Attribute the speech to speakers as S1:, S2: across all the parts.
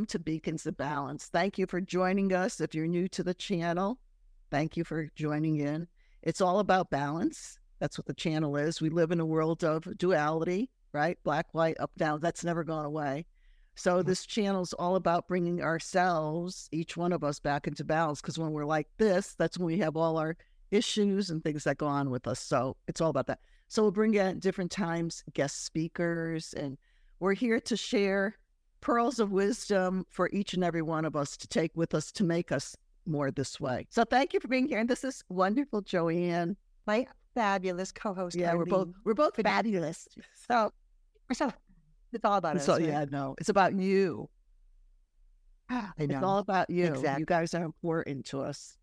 S1: to Beacons of Balance. Thank you for joining us. If you're new to the channel, thank you for joining in. It's all about balance. That's what the channel is. We live in a world of duality, right? Black, white, up, down. That's never gone away. So this channel is all about bringing ourselves, each one of us, back into balance. Because when we're like this, that's when we have all our issues and things that go on with us. So it's all about that. So we'll bring in at different times guest speakers, and we're here to share pearls of wisdom for each and every one of us to take with us to make us more this way. So thank you for being here. And this is wonderful, Joanne,
S2: my fabulous co-host.
S1: Yeah,
S2: Arlene.
S1: we're both fabulous.
S2: So it's all about us.
S1: So
S2: right?
S1: yeah, no, it's about you.
S2: I know.
S1: It's all about you.
S2: Exactly.
S1: You guys are important to us.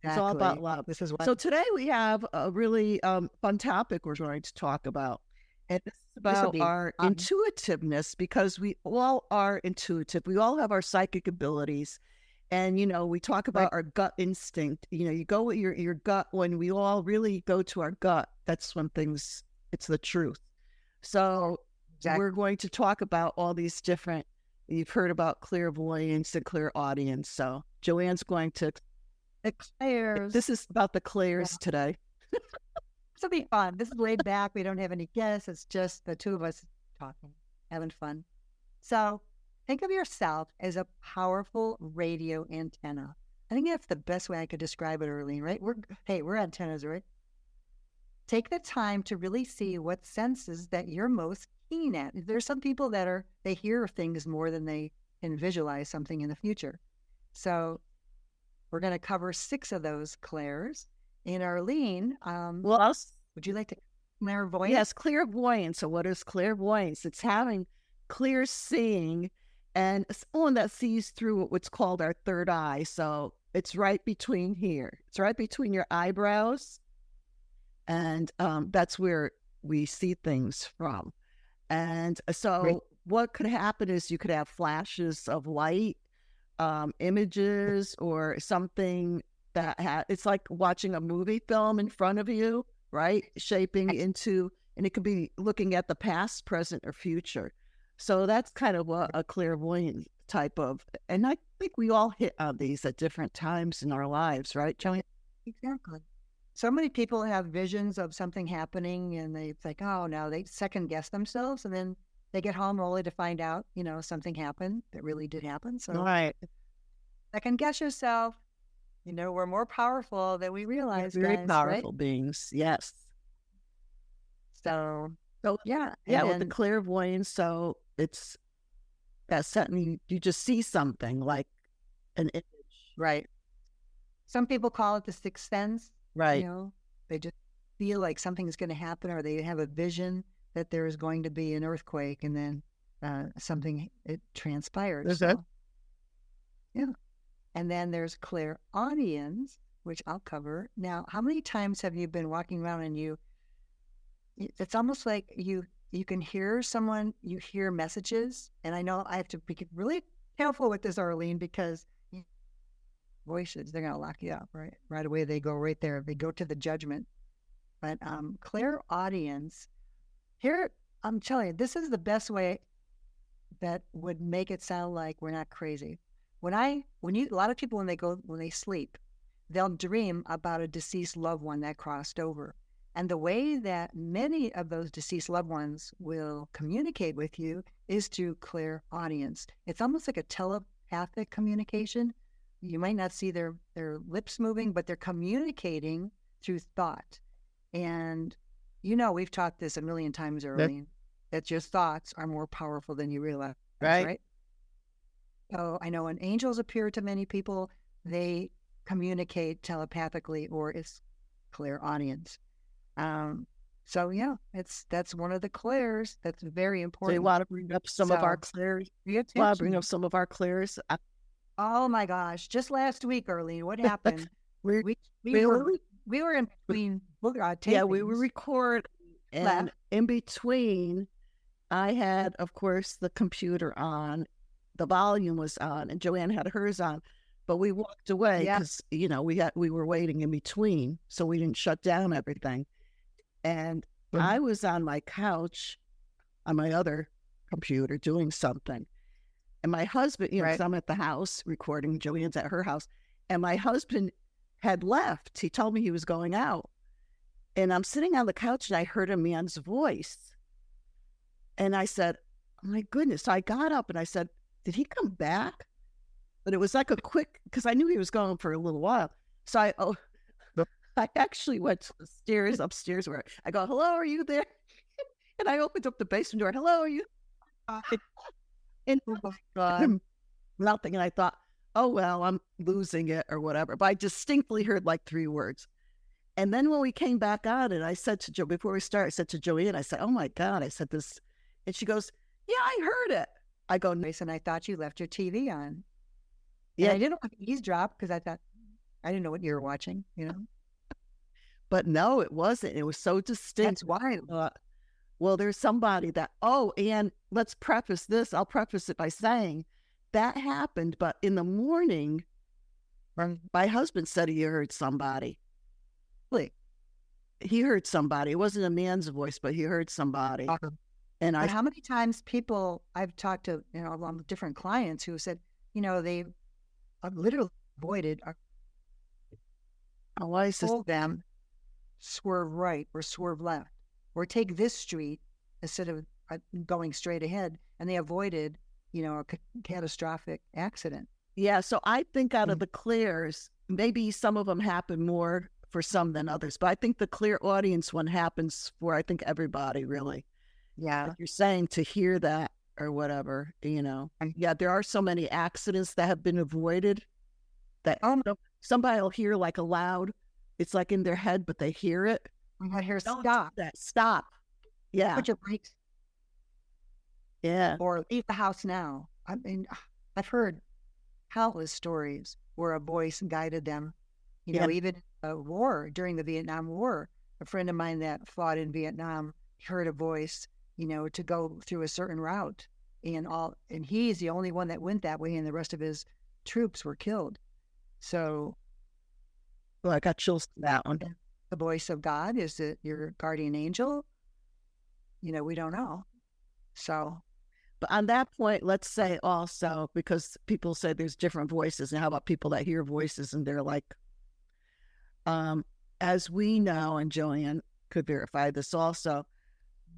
S2: Exactly.
S1: It's all about love.
S2: This is what.
S1: So today we have a really fun topic we're going to talk about. And this is about our intuitiveness, because we all are intuitive. We all have our psychic abilities. And, we talk about our gut instinct. You go with your gut. When we all really go to our gut, that's when it's the truth. So we're going to talk about all these different, you've heard about clairvoyance and clairaudience. So Joanne's going to, this is about the clairs today.
S2: This will be fun. This is laid back. We don't have any guests. It's just the two of us talking, having fun. So think of yourself as a powerful radio antenna. I think that's the best way I could describe it, Arlene, right? We're antennas, right? Take the time to really see what senses that you're most keen at. There's some people that they hear things more than they can visualize something in the future. So we're going to cover 6 of those clairs. And Arlene, would you like to clairvoyance?
S1: Yes, clairvoyance. So what is clairvoyance? It's having clear seeing, and someone that sees through what's called our third eye. So it's right between here. It's right between your eyebrows, and that's where we see things from. And so what could happen is you could have flashes of light, images, or something that it's like watching a movie film in front of you, right? Shaping into, and it could be looking at the past, present, or future. So that's kind of what a clairvoyant type of, and I think we all hit on these at different times in our lives, right, Joanne?
S2: Exactly. So many people have visions of something happening, and they think, oh, no, they second guess themselves, and then they get home only to find out, something happened that really did happen. So second guess yourself. We're more powerful than we realize.
S1: Very
S2: guys,
S1: powerful
S2: right?
S1: beings, yes.
S2: So
S1: yeah, with the clairvoyance, so it's something, you just see something like an image.
S2: Right. Some people call it the sixth sense.
S1: Right.
S2: They just feel like something's going to happen, or they have a vision that there is going to be an earthquake, and then it transpires. So, yeah. And then there's clairaudience, which I'll cover. Now, how many times have you been walking around and it's almost like you can hear someone, you hear messages. And I know I have to be really careful with this, Arlene, because voices, they're going to lock you up, right? Right away, they go right there. They go to the judgment. But clairaudience, here, I'm telling you, this is the best way that would make it sound like we're not crazy. A lot of people, when they sleep, they'll dream about a deceased loved one that crossed over. And the way that many of those deceased loved ones will communicate with you is through clairaudience. It's almost like a telepathic communication. You might not see their lips moving, but they're communicating through thought. And we've taught this a million times, Arlene, that your thoughts are more powerful than you realize, right? So I know when angels appear to many people, they communicate telepathically, or it's clairaudience. So yeah, that's one of the clairs that's very important.
S1: So you want to bring up some of our clairs? You want to bring up some of our clairs?
S2: Oh my gosh! Just last week, Arlene, what happened? we were in between tapings.
S1: Yeah, we were recording, and in between, I had, of course, the computer on. The volume was on, and Joanne had hers on, but we walked away because we were waiting in between, so we didn't shut down everything. And I was on my couch on my other computer doing something, And my husband, you know, because I'm at the house recording, Joanne's at her house, and my husband had left. He told me he was going out. And I'm sitting on the couch and I heard a man's voice. And I said, oh my goodness. So I got up and I said, did he come back? But it was like a quick, because I knew he was gone for a little while. So I actually went to the stairs upstairs where I go, hello, are you there? And I opened up the basement door. Hello, are you? And oh my God, nothing. And I thought, oh, well, I'm losing it or whatever. But I distinctly heard like 3 words. And then when we came back on it, I said to before we started, I said to Joanne, I said, oh my God, I said this. And she goes, yeah, I heard it. I go,
S2: nice. And I thought you left your TV on.
S1: Yeah.
S2: And I didn't want to eavesdrop because I thought, I didn't know what you were watching, you know?
S1: But no, it wasn't. It was so distinct.
S2: That's why.
S1: Well, there's somebody that, oh, and let's preface this. I'll preface it by saying that happened, but in the morning, my husband said he heard somebody. Like, he heard somebody. It wasn't a man's voice, but he heard somebody. And
S2: but how many times I've talked to, you know, along with different clients who said, you know, they literally avoided, told them, swerve right or swerve left, or take this street instead of going straight ahead. And they avoided, you know, a catastrophic accident.
S1: Yeah. So I think out of the clairs, maybe some of them happen more for some than others, but I think the Clairaudience one happens for, I think, everybody really.
S2: Yeah.
S1: Like you're saying, to hear that or whatever, you know. Yeah, there are so many accidents that have been avoided that somebody will hear like a loud, it's like in their head, but they hear it.
S2: I hear stop.
S1: Stop. Yeah.
S2: Put your brakes.
S1: Yeah.
S2: Or leave the house now. I mean, I've heard countless stories where a voice guided them. You know, even a war during the Vietnam War, a friend of mine that fought in Vietnam heard a voice, you know, to go through a certain route, and he's the only one that went that way, and the rest of his troops were killed. So,
S1: well, I got chills to that one.
S2: The voice of God, is it your guardian angel? You know, we don't know. So,
S1: but on that point, let's say also, because people say there's different voices, and how about people that hear voices and they're like, as we know, and Joanne could verify this also,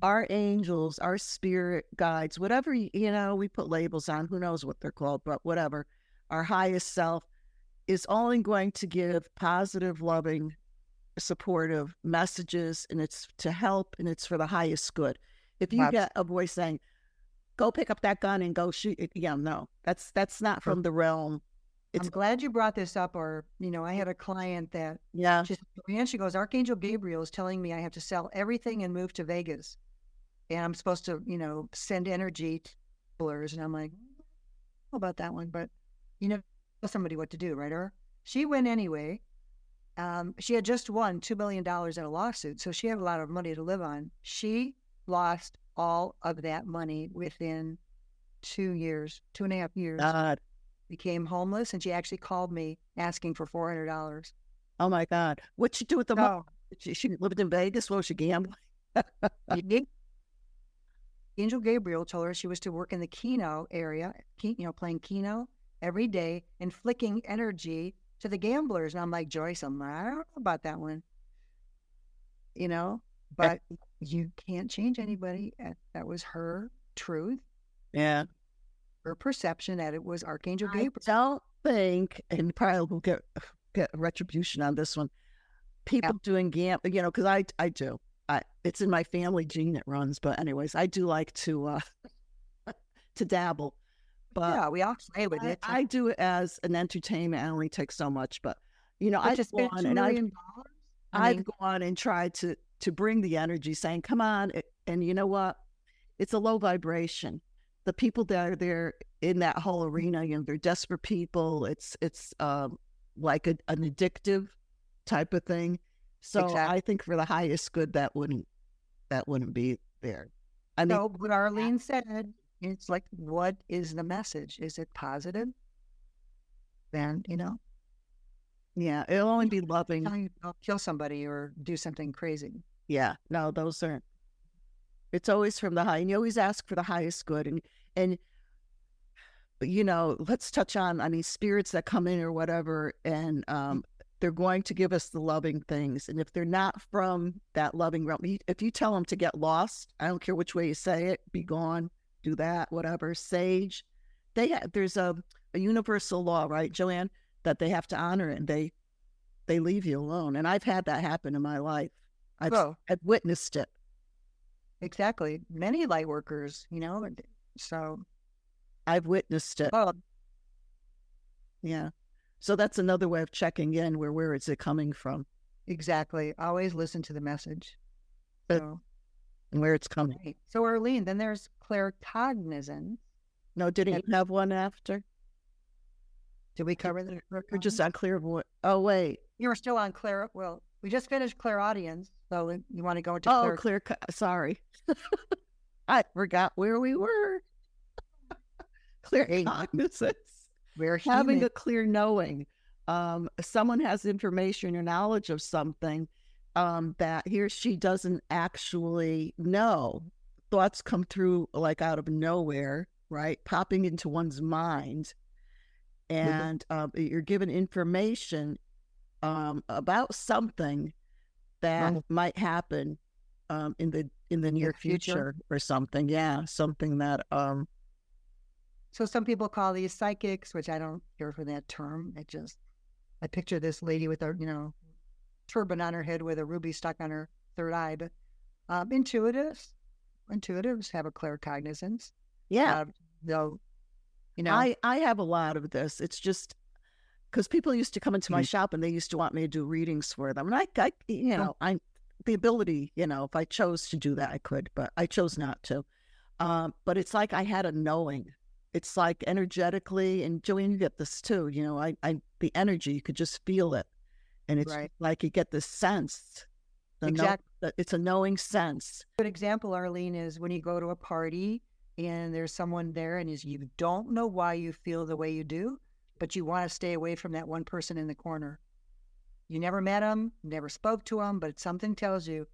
S1: our angels, our spirit guides, whatever, you know, we put labels on, who knows what they're called, but whatever, our highest self is only going to give positive, loving, supportive messages, and it's to help, and it's for the highest good. If you get a voice saying, go pick up that gun and go shoot it, yeah, no, that's not from the realm.
S2: I'm glad you brought this up. Or, you know, I had a client that, she goes, Archangel Gabriel is telling me I have to sell everything and move to Vegas. And I'm supposed to, you know, send energy to people. And I'm like, I don't know about that one, but, you know, tell somebody what to do, right? Or she went anyway. She had just won $2 million in a lawsuit, so she had a lot of money to live on. She lost all of that money within 2.5 years.
S1: God.
S2: Became homeless, and she actually called me asking for $400.
S1: Oh my God. What'd she do with the money? She lived in Vegas. What was she gambling?
S2: Angel Gabriel told her she was to work in the Keno area, you know, playing Keno every day and flicking energy to the gamblers. And I'm like, Joyce, I don't know about that one. You know, but you can't change anybody. That was her truth.
S1: Yeah.
S2: Her perception that it was Archangel Gabriel.
S1: I don't think, and probably will get retribution on this one, people doing gambling, you know, because I do. It's in my family gene that runs, but anyways, I do like to dabble. But
S2: yeah, we all play with it.
S1: I do it as an entertainment. I only take so much, but you know, I'd go on and try to bring the energy, saying, "Come on," and you know what? It's a low vibration. The people that are there in that whole arena, you know, they're desperate people. It's like an addictive type of thing. So exactly. I think for the highest good, that wouldn't be there. I mean,
S2: so what Arlene said, it's like, what is the message? Is it positive? Then, you know,
S1: yeah, it'll only be loving.
S2: Telling you don't kill somebody or do something crazy.
S1: Yeah, no, those aren't. It's always from the high, and you always ask for the highest good, and let's touch on, spirits that come in or whatever, and they're going to give us the loving things. And if they're not from that loving realm, if you tell them to get lost, I don't care which way you say it, be gone, do that, whatever, sage, there's a universal law, right, Joanne, that they have to honor it, and they leave you alone. And I've had that happen in my life. I've witnessed it.
S2: Exactly. Many light workers, so
S1: I've witnessed it.
S2: Oh.
S1: Yeah. So that's another way of checking in. Where is it coming from?
S2: Exactly. Always listen to the message. So,
S1: and where it's coming.
S2: Right. So Arlene, then there's Claircognizance.
S1: No, didn't you have one after?
S2: Did we cover that?
S1: We're just on Clairvoyance. Oh, wait.
S2: You were still on Well, we just finished Clairaudience. So you want to go into
S1: sorry. I forgot where we were. Claircognizance.
S2: We're
S1: having a clear knowing. Someone has information or knowledge of something that he or she doesn't actually know. Thoughts come through like out of nowhere, right? Popping into one's mind. And you're given information about something that might happen in the near future or something. Yeah, something that
S2: So some people call these psychics, which I don't care for that term. I picture this lady with a, turban on her head with a ruby stuck on her third eye. But intuitives have a claircognizance.
S1: Yeah.
S2: I
S1: have a lot of this. It's just because people used to come into my shop and they used to want me to do readings for them. And I the ability, if I chose to do that, I could, but I chose not to. But it's like I had a knowing. It's like energetically, and Joanne, you get this too, the energy, you could just feel it. And it's like you get this sense. Exactly. It's a knowing sense.
S2: A good example, Arlene, is when you go to a party and there's someone there and you don't know why you feel the way you do, but you want to stay away from that one person in the corner. You never met them, never spoke to them, but something tells you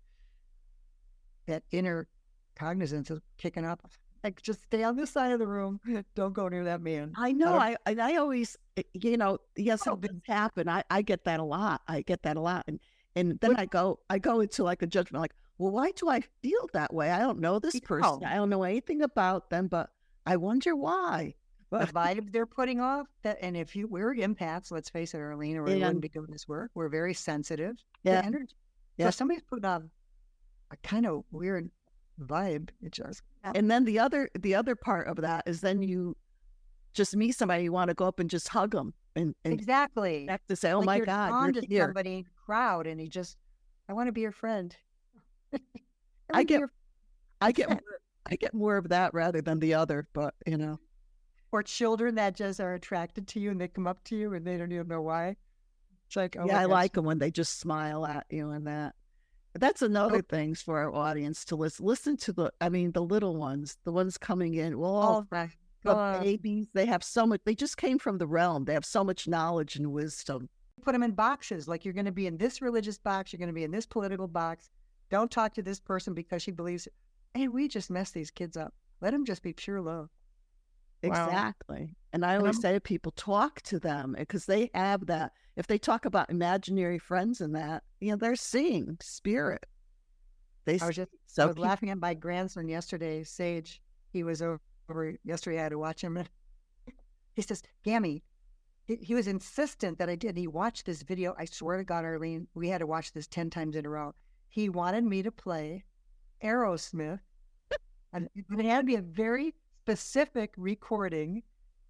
S2: that inner cognizance is kicking up. Like, just stay on this side of the room. Don't go near that man.
S1: I know. I always, yes, things happen. I get that a lot. And then I go into like a judgment, like, well, why do I feel that way? I don't know this person. I don't know anything about them, but I wonder why.
S2: The vibe they're putting off, and we're empaths, let's face it, Arlene, or we wouldn't be doing this work. We're very sensitive to energy. Yeah. So somebody's putting on a kind of weird vibe. It just.
S1: And then the other part of that is then you just meet somebody, you want to go up and just hug them and
S2: exactly
S1: have to say, oh, like, my God, you're here.
S2: Somebody crowd, and I want to be your friend.
S1: I get more of that rather than the other, but
S2: or children that just are attracted to you and they come up to you and they don't even know why. It's like, oh,
S1: yeah, I like them when they just smile at you and that. That's another thing for our audience to listen to the little ones, the ones coming in. Well, the babies, they have so much, they just came from the realm. They have so much knowledge and wisdom.
S2: Put them in boxes. Like, you're going to be in this religious box. You're going to be in this political box. Don't talk to this person because she believes it. Hey, we just mess these kids up. Let them just be pure love.
S1: Exactly. Wow. And I always say to people, talk to them because they have that. If they talk about imaginary friends and that, they're seeing spirit.
S2: I was laughing at my grandson yesterday, Sage. He was over yesterday. I had to watch him. And he says, Gammy, he was insistent that I did. He watched this video. I swear to God, Arlene, we had to watch this 10 times in a row. He wanted me to play Aerosmith. And it had to be a very specific recording,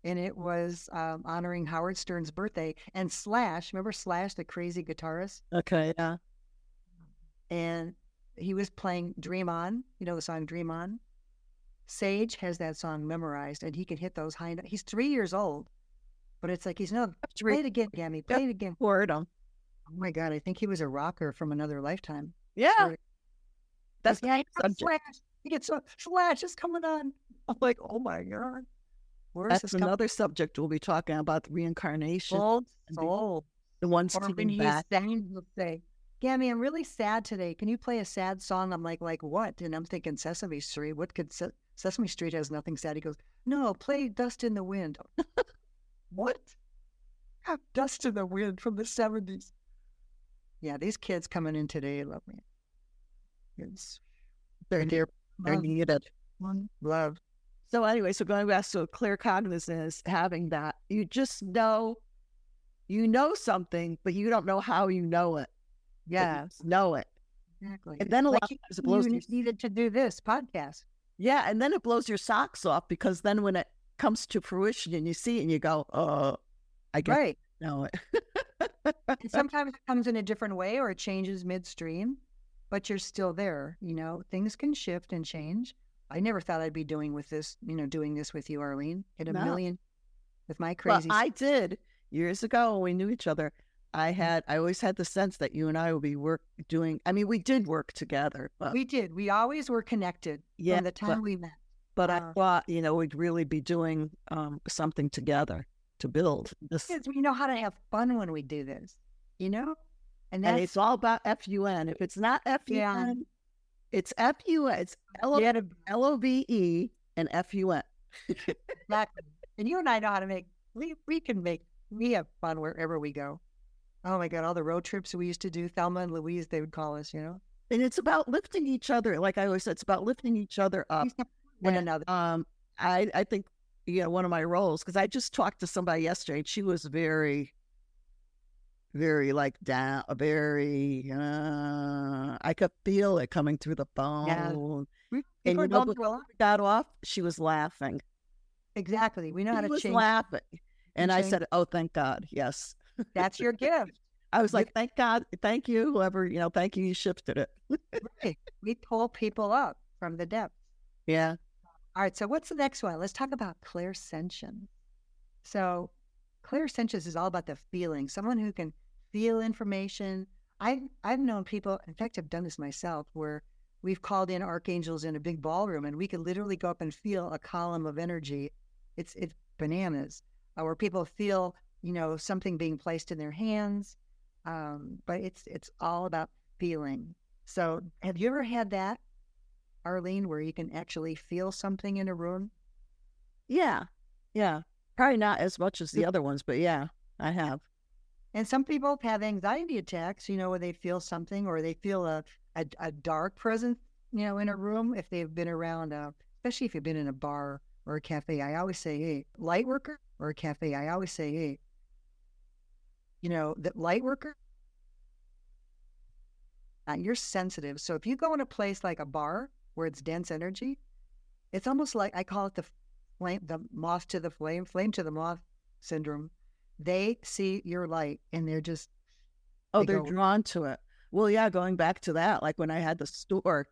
S2: and it was honoring Howard Stern's birthday. And Slash, remember Slash, the crazy guitarist?
S1: Okay, yeah.
S2: And he was playing Dream On, the song Dream On. Sage has that song memorized, and he can hit those high notes. He's 3 years old, but it's like, play it again, Gammy, play it again.
S1: Oh
S2: my God, I think he was a rocker from another lifetime.
S1: Yeah. That's
S2: Slash. He gets Slash is coming on. I'm like, oh my God.
S1: That's another subject we'll be talking about, the reincarnation.
S2: Soul.
S1: The ones coming back.
S2: He'll say, Gammy, I'm really sad today. Can you play a sad song? I'm like what? And I'm thinking Sesame Street. What could Sesame Street has nothing sad. He goes, no, play Dust in the Wind. What? Dust in the Wind from the 70s. Yeah, these kids coming in today love me.
S1: They're needed.
S2: Love.
S1: So anyway, so going back to claircognizance, having that, you just know, something, but you don't know how you know it.
S2: Yeah,
S1: know it.
S2: Exactly.
S1: And then a lot of times it blows
S2: you needed to do this podcast.
S1: Yeah, and then it blows your socks off, because then when it comes to fruition and you see it and you go, oh, I get
S2: right.
S1: Know it.
S2: And sometimes it comes in a different way or it changes midstream, but you're still there. Things can shift and change. I never thought I'd be doing this with you, Arlene, in a million, with my crazy.
S1: Well, I did years ago when we knew each other. I always had the sense that you and I would be we did work together. But
S2: we did. We always were connected from the time we met.
S1: But I thought, we'd really be doing something together to build this.
S2: Because we know how to have fun when we do this, And
S1: it's all about FUN. If it's not FUN, it's FUN. It's LOVE and FUN.
S2: Exactly. And you and I know how to we have fun wherever we go. Oh my God, all the road trips we used to do, Thelma and Louise, they would call us, And
S1: it's about lifting each other. Like I always said, it's about lifting each other up.
S2: One another.
S1: I think, one of my roles, because I just talked to somebody yesterday, and she was very, very down, I could feel it coming through the phone.
S2: Yeah.
S1: And before we got off, she was laughing.
S2: Exactly. We know how to change.
S1: She was laughing. And I said, oh, thank God. Yes.
S2: That's your gift.
S1: I was like, thank God. Thank you. Whoever, thank you. You shifted it.
S2: Right. We pull people up from the depths.
S1: Yeah.
S2: All right. So what's the next one? Let's talk about clairsentience. So clairsentience is all about the feeling. Someone who can feel information. I've known people, in fact, I've done this myself, where we've called in archangels in a big ballroom and we could literally go up and feel a column of energy. It's bananas. Where people feel, something being placed in their hands. But it's all about feeling. So have you ever had that, Arlene, where you can actually feel something in a room?
S1: Yeah. Yeah. Probably not as much as the other ones, but yeah, I have.
S2: And some people have anxiety attacks, where they feel something or they feel a dark presence, in a room if they've been around, especially if you've been in a bar or a cafe. I always say, hey, light worker or a cafe. I always say, hey, that light worker, you're sensitive. So if you go in a place like a bar where it's dense energy, it's almost like, I call it the moth to the flame to the moth syndrome. They see your light and they're just,
S1: they're drawn to it. Well, yeah, going back to that, like when I had the store,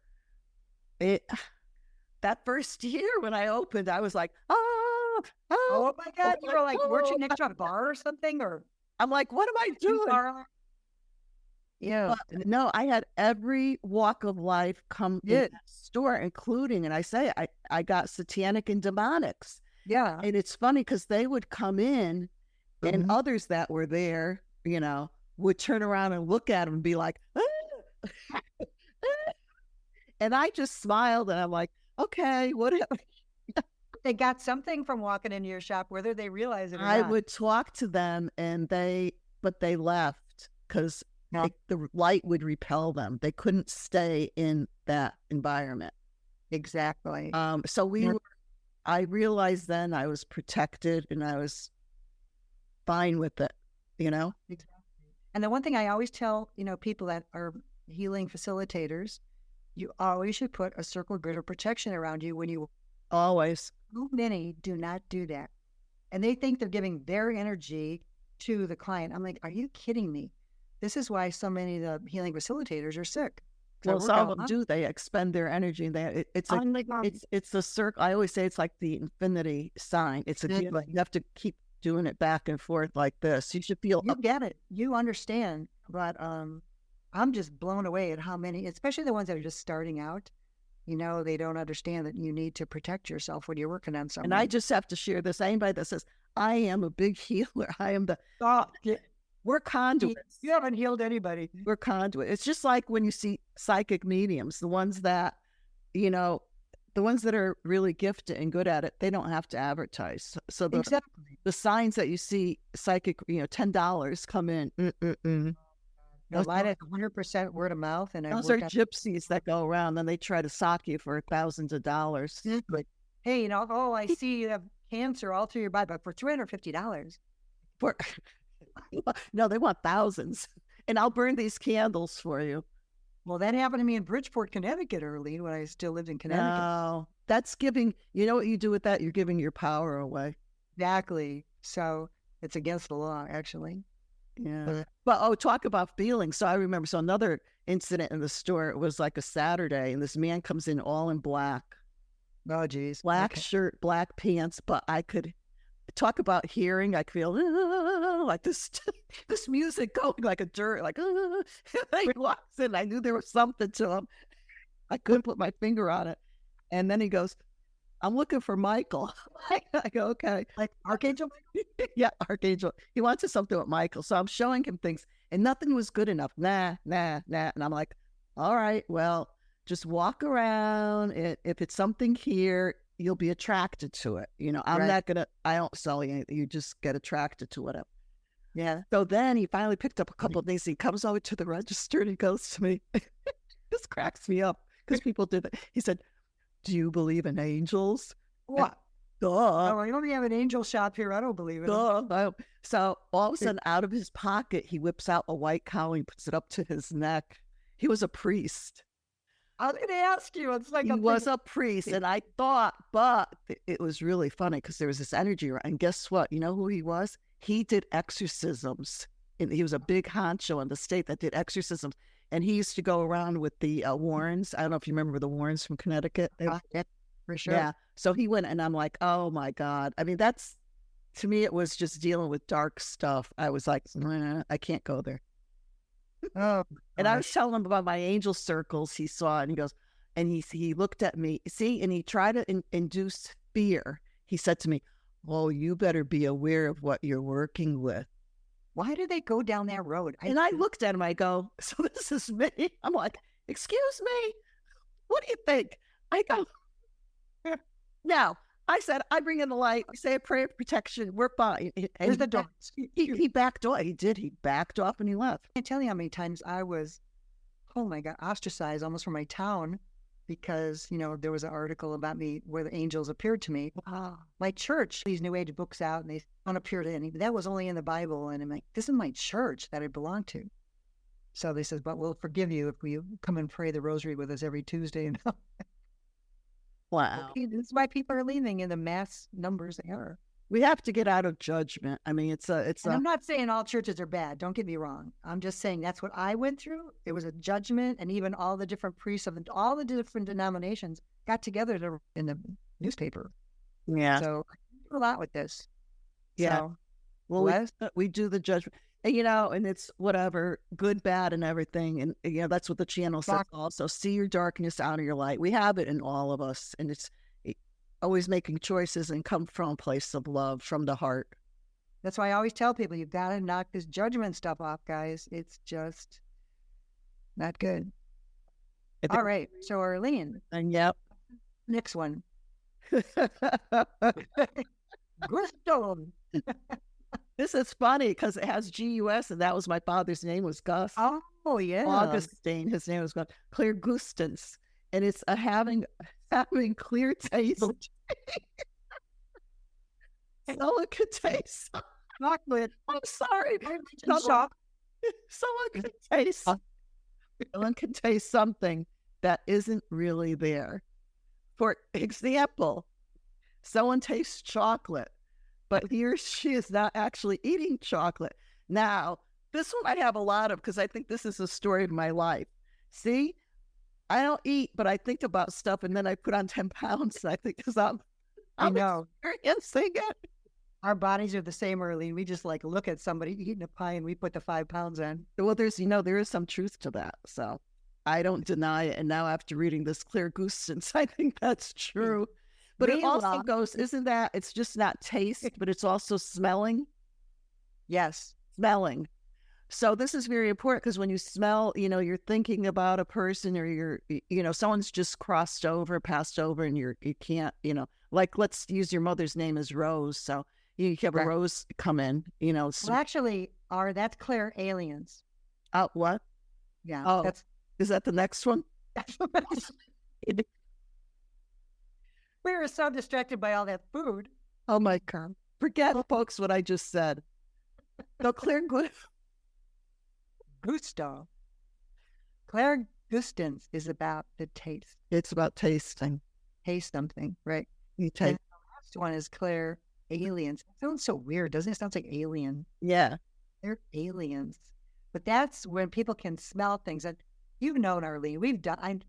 S1: that first year when I opened, I was like, oh
S2: my God, you were like, weren't you next to a bar or something? Or
S1: I'm like, what am I doing? Yeah. No, I had every walk of life come in the store, including, and I say, I got satanic and demonics.
S2: Yeah.
S1: And it's funny because they would come in and others that were there, would turn around and look at them and be like, ah. And I just smiled and I'm like, okay, whatever.
S2: They got something from walking into your shop, whether they realize it or not.
S1: I would talk to them but they left because the light would repel them. They couldn't stay in that environment.
S2: Exactly.
S1: So I realized then I was protected and I was fine with it,
S2: Exactly. And the one thing I always tell, people that are healing facilitators, you always should put a circle grid of protection around you when you
S1: always.
S2: So many do not do that. And they think they're giving their energy to the client. I'm like, are you kidding me? This is why so many of the healing facilitators are sick.
S1: Well, some of them do. They expend their energy. It's the circle. I always say it's like the infinity sign. It's you have to keep doing it back and forth like this. You should feel.
S2: You get it. You understand. But I'm just blown away at how many, especially the ones that are just starting out. They don't understand that you need to protect yourself when you're working on something.
S1: And I just have to share this. Anybody that says, I am a big healer, I am the... We're conduits.
S2: You haven't healed anybody.
S1: We're conduit. It's just like when you see psychic mediums, the ones that, you know, the ones that are really gifted and good at it, they don't have to advertise. So the signs that you see psychic, you know, $10 come in.
S2: Those are 100% word of mouth. And
S1: those are gypsies that go around and they try to sock you for thousands of dollars.
S2: But hey, you know, oh, I see you have cancer all through your body, but for $350.
S1: No, they want thousands. And I'll burn these candles for you.
S2: Well, that happened to me in Bridgeport, Connecticut, Arlene, when I still lived in Connecticut.
S1: No, that's giving, you know what you do with that? You're giving your power away.
S2: Exactly. So it's against the law, actually.
S1: Yeah. But, talk about feelings. So I remember, another incident in the store, it was like a Saturday, and this man comes in all in black.
S2: Oh, geez.
S1: Black shirt, black pants, but I could talk about hearing. I feel like this music going like a dirt, like he walks in. I knew there was something to him. I couldn't put my finger on it. And then he goes, "I'm looking for Michael." I go, "Okay."
S2: Like Archangel?
S1: Yeah, Archangel. He wants something with Michael. So I'm showing him things and nothing was good enough. Nah. And I'm like, all right, well, just walk around. If it's something here, you'll be attracted to it. You know, I don't sell you anything. You just get attracted to whatever.
S2: Yeah.
S1: So then he finally picked up a couple of things. He comes over to the register and he goes to me. This cracks me up because people do that. He said, "Do you believe in angels?"
S2: What?
S1: Duh.
S2: Oh, I only have an angel shop here. I don't believe it.
S1: Duh. So all of a sudden, out of his pocket, he whips out a white cow and he puts it up to his neck. He was a priest.
S2: I was going to ask you. It's like
S1: he was a priest, and I thought, but it was really funny because there was this energy around. And guess what? You know who he was? He did exorcisms. And he was a big honcho in the state that did exorcisms. And he used to go around with the Warrens. I don't know if you remember the Warrens from Connecticut.
S2: Yeah, for sure.
S1: Yeah. So he went, and I'm like, oh my God. I mean, to me, it was just dealing with dark stuff. I was like, I can't go there.
S2: Oh,
S1: and I was telling him about my angel circles he saw, and he goes, and he looked at me, and he tried to induce fear. He said to me, "Oh, you better be aware of what you're working with."
S2: Why did they go down that road?
S1: And I looked at him, I go, "So this is me?" I'm like, "Excuse me? What do you think?" I go, "No." I said, "I bring in the light. We say a prayer of protection. We're fine."
S2: There's the door.
S1: He backed off. He did. He backed off and he left.
S2: I can't tell you how many times I was, oh my God, ostracized almost from my town because, you know, there was an article about me where the angels appeared to me. My church, these New Age books out, and they don't appear to any. That was only in the Bible. And I'm like, this is my church that I belong to. So they said, "But we'll forgive you if you come and pray the rosary with us every Tuesday." And
S1: wow.
S2: Okay, this is why people are leaving in the mass numbers they are.
S1: We have to get out of judgment. I mean,
S2: I'm not saying all churches are bad. Don't get me wrong. I'm just saying that's what I went through. It was a judgment, and even all the different priests of all the different denominations got together in the newspaper.
S1: Yeah.
S2: So I do a lot with this.
S1: Yeah.
S2: So,
S1: well, we do the judgment. And, you know, and it's whatever, good, bad, and everything. And, you know, that's what the channel says also. See your darkness out of your light. We have it in all of us. And it's always making choices and come from a place of love, from the heart.
S2: That's why I always tell people, you've got to knock this judgment stuff off, guys. It's just not good. All right. So, Arlene.
S1: And yep.
S2: Next one. Gusto.
S1: This is funny because it has G-U-S, and that was my father's name was Gus.
S2: Oh, yeah.
S1: Augustine, his name was Gus. Clairgustance. And it's having clear taste. Someone could taste.
S2: Chocolate.
S1: I'm sorry. Someone can taste something that isn't really there. For example, someone tastes chocolate, but he or she is not actually eating chocolate. Now, this one I have a lot of because I think this is a story of my life. See, I don't eat, but I think about stuff, and then I put on 10 pounds. I think because I'm experiencing it.
S2: Our bodies are the same, Arlene. We just like look at somebody eating a pie, and we put the 5 pounds on.
S1: Well, there is some truth to that. So I don't deny it. And now after reading this Clairgustance, I think that's true. But it also goes, isn't that, it's just not taste, but it's also smelling?
S2: Yes.
S1: Smelling. So this is very important because when you smell, you're thinking about a person or someone's just passed over and you can't, like let's use your mother's name as Rose. So you have a Rose come in,
S2: Well, actually, that's Clairalience.
S1: Oh, what?
S2: Yeah.
S1: Oh, is that the next one?
S2: We were so distracted by all that food.
S1: Oh my God. Forget, folks, what I just said. No,
S2: Gusto. Clairgustance is about the taste.
S1: It's about tasting.
S2: Taste something, right?
S1: You taste.
S2: And the last one is Clairalience. It sounds so weird, doesn't it? It sounds like alien.
S1: Yeah.
S2: They're aliens. But that's when people can smell things. And you've known, Arlene, how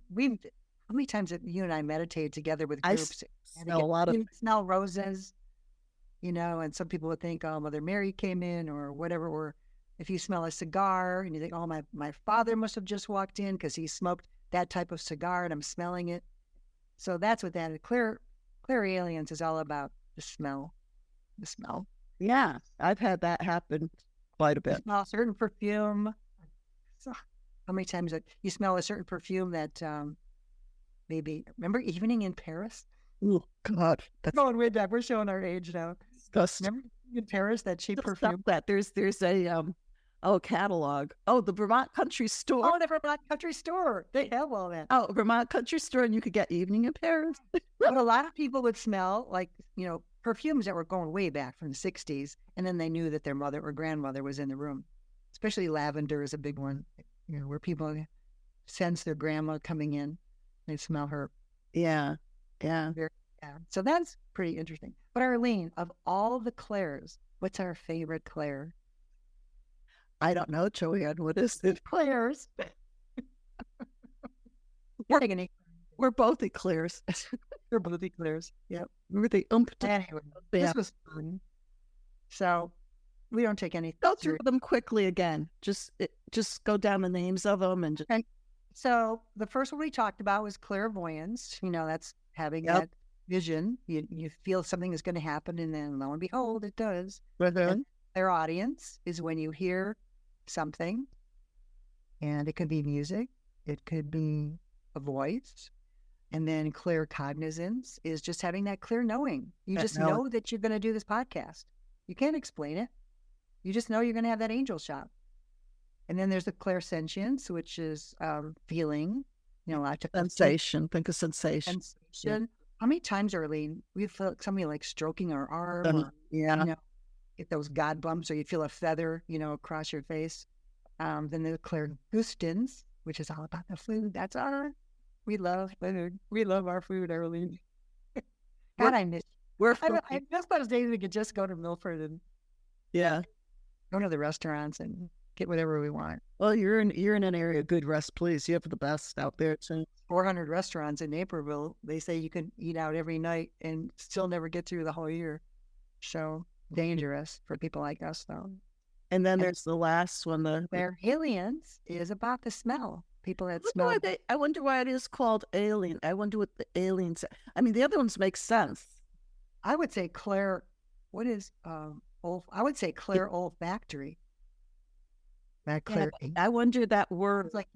S2: many times have you and I meditated together with groups?
S1: I smell a lot of...
S2: smell roses, and some people would think, oh, Mother Mary came in or whatever. Or if you smell a cigar and you think, oh, my father must have just walked in because he smoked that type of cigar and I'm smelling it. So that's what that is. Clairalience is all about the smell. The smell.
S1: Yeah, I've had that happen quite a bit.
S2: You smell a certain perfume. So, how many times you smell a certain perfume that maybe, remember Evening in Paris?
S1: Oh, God.
S2: That's going way back. We're showing our age now.
S1: Disgusting.
S2: Remember in Paris, that cheap perfume?
S1: That. There's a catalog. Oh, the Vermont Country Store.
S2: Oh, the Vermont Country Store. They have all that.
S1: Oh, Vermont Country Store, and you could get Evening in Paris.
S2: But a lot of people would smell like, perfumes that were going way back from the 60s, and then they knew that their mother or grandmother was in the room. Especially lavender is a big one, where people sense their grandma coming in. They smell her.
S1: Yeah.
S2: So that's pretty interesting. But Arlene, of all the Clairs, what's our favorite Clair?
S1: I don't know, Joanne. What is it?
S2: Clairs.
S1: We're both eclairs.
S2: We're both eclairs.
S1: Yep. We're the
S2: Anyway, this was fun. So we don't take anything.
S1: Go through them quickly again. Just go down the names of them and just...
S2: So the first one we talked about was clairvoyance. That's having that vision. You feel something is going to happen, and then lo and behold, it does. And clairaudience is when you hear something, and it could be music, it could be a voice. And then claircognizance is just having that clear knowing. You just know that you're going to do this podcast. You can't explain it. You just know you're going to have that angel shot. And then there's the clairsentience, which is feeling, like
S1: sensation. Think of sensation.
S2: Yeah. How many times, Arlene, we felt somebody like stroking our arm? Get those God bumps, or you feel a feather, across your face. Then the Clairgustance, which is all about the food. We love food. We love our food, Arlene. God, I miss you. I miss those days we could just go to Milford and go to the restaurants and get whatever we want.
S1: Well, you're in an area of good rest, please. You have the best out there too.
S2: 400 restaurants in Naperville. They say you can eat out every night and still never get through the whole year. So dangerous for people like us, though.
S1: And then there's the last one. The
S2: Clairalience is about the smell. People that smell.
S1: I wonder why it is called alien. I wonder what the aliens. I mean, the other ones make sense.
S2: I would say What is I would say Clair olfactory.
S1: I wonder that word.
S2: It's like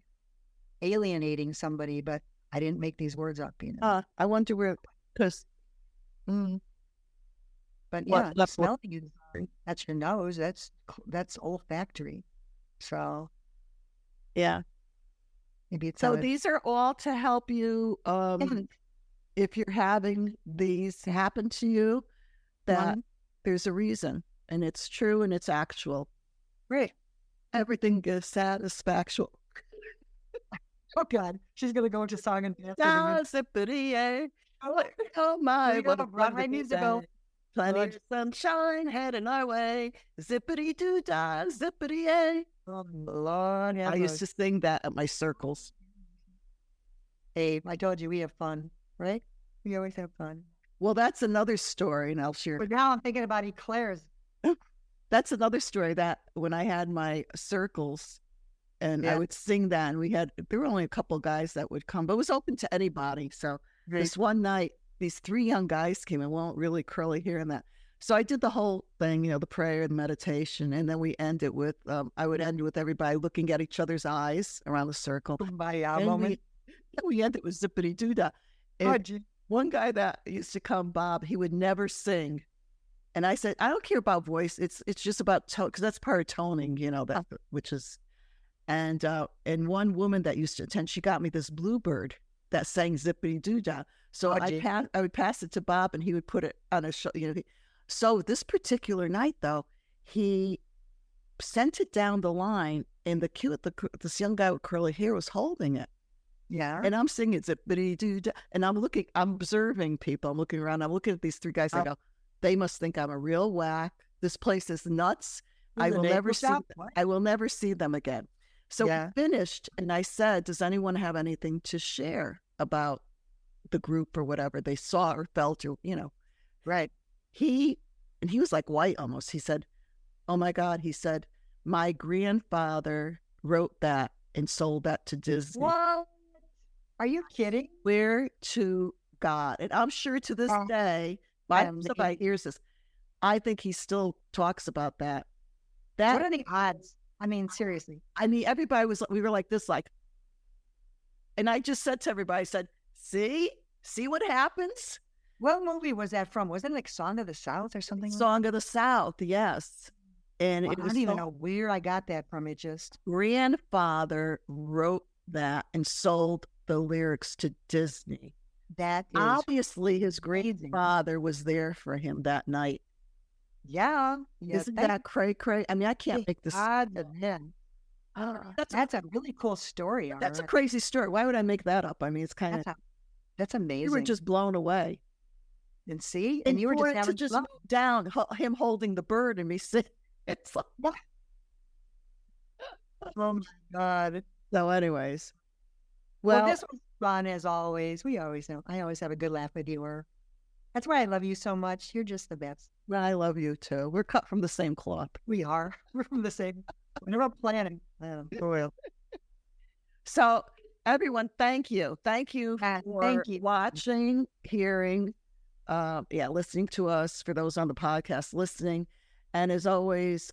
S2: alienating somebody, but I didn't make these words up.
S1: I wonder where, because.
S2: But yeah, smelling that's your nose. That's olfactory. So
S1: yeah,
S2: maybe it's
S1: so. These are all to help you. If you're having these happen to you, that there's a reason, and it's true and it's actual.
S2: Right.
S1: Everything is satisfactual.
S2: Oh God, she's gonna go into song and dance.
S1: Oh my!
S2: What a Broadway musical.
S1: Plenty of sunshine heading our way. Zippity doo dah, zippity yay.
S2: Oh Lord,
S1: I used to sing that at my circles.
S2: Hey, I told you we have fun, right? We always have fun.
S1: Well, that's another story, and I'll share.
S2: But now I'm thinking about eclairs.
S1: That's another story that when I had my circles, and I would sing that, and there were only a couple guys that would come, but it was open to anybody. So this one night, these 3 young guys came in, well, really curly hair and that. So I did the whole thing, the prayer and meditation, and then we end it with, I would end with everybody looking at each other's eyes around the circle.
S2: Kumbaya moment.
S1: We end it with zippity doo-dah. One guy that used to come, Bob, he would never sing. And I said, I don't care about voice. It's just about tone, because that's part of toning, that which is. And one woman that used to attend, she got me this bluebird that sang zippity doo-dah. So I would pass it to Bob, and he would put it on his shoulder. So this particular night, though, he sent it down the line, and this young guy with curly hair was holding it.
S2: Yeah.
S1: And I'm singing zippity doo-dah, and I'm observing people. I'm looking around. I'm looking at these three guys. I go, they must think I'm a real whack. This place is nuts. I will never see them again. So we finished, and I said, does anyone have anything to share about the group or whatever they saw or felt or,
S2: Right.
S1: He was like white almost. He said, oh my God, he said, my grandfather wrote that and sold that to Disney.
S2: What? Are you kidding?
S1: Where to God. And I'm sure to this day, somebody hears this, I think he still talks about that.
S2: What are the odds? I mean, seriously.
S1: I mean, we were like this, and I just said to everybody, I said, see what happens?
S2: What movie was that from? Was it like Song of the South or something?
S1: Song of the South, yes. And
S2: I don't even know where I got that from. It just grandfather
S1: wrote that and sold the lyrics to Disney.
S2: That is
S1: obviously his grandfather was there for him that night.
S2: Yeah.
S1: Isn't that cray? I mean, I can't make this.
S2: That's a really cool story.
S1: That's a crazy story. Why would I make that up? I mean, it's kind of.
S2: That's amazing.
S1: You were just blown away.
S2: And see, and you were just having
S1: to move down, him holding the bird and me sitting. It's like, what?
S2: Oh my God.
S1: So, anyways,
S2: well, this was fun as always. I always have a good laugh with you. That's why I love you so much. You're just the best.
S1: Well, I love you too. We're cut from the same cloth.
S2: We are. We're from the same. We're all planning.
S1: So, everyone, thank you. Thank you for watching, hearing, listening to us. For those on the podcast listening, and as always,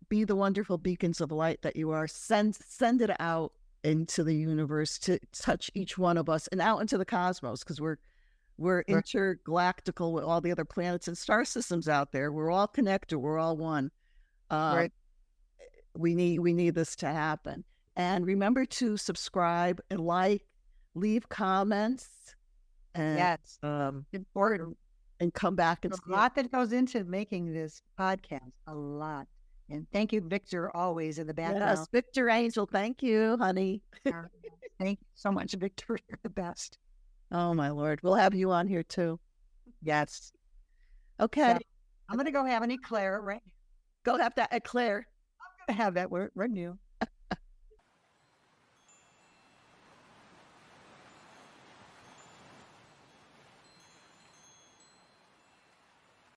S1: be the wonderful beacons of light that you are. Send it out into the universe to touch each one of us and out into the cosmos, because we're intergalactical with all the other planets and star systems out there. We're all connected. We're all one.
S2: Right.
S1: We need this to happen. And remember to subscribe and leave comments. And,
S2: yes, important.
S1: And come back. And
S2: a lot that goes into making this podcast. A lot. And thank you, Victor, always in the background.
S1: Yes, Victor Angel. Thank you, honey.
S2: Thank you so much, Victor. You're the best.
S1: Oh, my Lord. We'll have you on here, too.
S2: Yes.
S1: Okay.
S2: So, I'm going to go have an eclair right now.
S1: Go have that eclair.
S2: I'm going to have that right now.